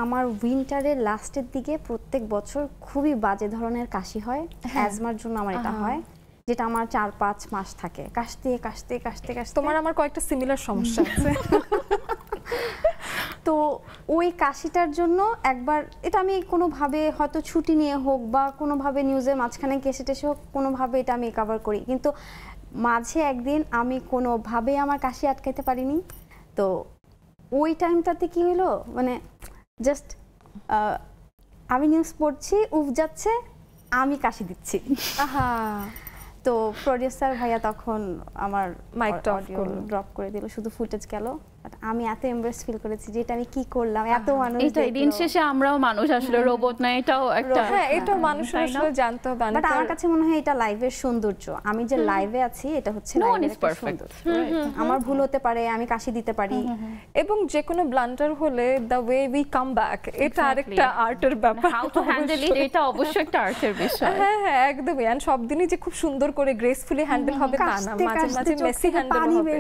আমার উইন্টারের লাস্টের দিকে প্রত্যেক বছর খুবই বাজে ধরনের কাশি হয়, অ্যাজমার জন্য আমার এটা হয়, যেটা আমার ৪-৫ মাস থাকে, কাশতে কাশতে কাশতে কাশতে। তোমার আমার কয়েকটা সিমিলার সমস্যা আছে। তো ওই কাশিটার জন্য একবার এটা আমি কোনোভাবে হয়তো ছুটি নিয়ে হোক বা কোনোভাবে নিউজের মাঝখানে কেসে টেসে হোক, কোনোভাবে এটা আমি কভার করি, কিন্তু মাঝে একদিন আমি কোনোভাবে আমার কাশি আটকাইতে পারিনি। তো ওই টাইমটাতে কি হলো, মানে জাস্ট আমি নিউজ পড়ছি, উফ যাচ্ছে, আমি কাশি দিচ্ছি। আহা, তো প্রোডিউসার ভাইয়া তখন আমার মাইকটা অডিও ড্রপ করে দিল, শুধু ফুটেজ গেল। বাট আমি এত এমব্রেস ফিল করেছি যে এটা আমি কি করলাম, এত মানুষ এটাই দিন শেষে আমরাও মানুষ, আসলে রোবট না, এটাও একটা। হ্যাঁ, এটা মানুষ আসলে জানতে হবে। বাট আমার কাছে মনে হয় এটা লাইভের সৌন্দর্য, আমি যে লাইভে আছি এটা হচ্ছে লাইভের সৌন্দর্য। আমার ভুল হতে পারে, আমি কাশি দিতে পারি, এবং যে কোনো ব্লান্ডার হলে the way we come back, এটা আরেকটা আর্টের ব্যাপার। হাউ টু হ্যান্ডেল ইট, এটা অবশ্যই একটা আর্টের বিষয়। হ্যাঁ হ্যাঁ, একদমই। এন্ড সব দিনই যে খুব সুন্দর করে গ্রেসফুলি হ্যান্ডেল হবে তা না, মাঝে মাঝে মেসি হ্যান্ডেল হবে।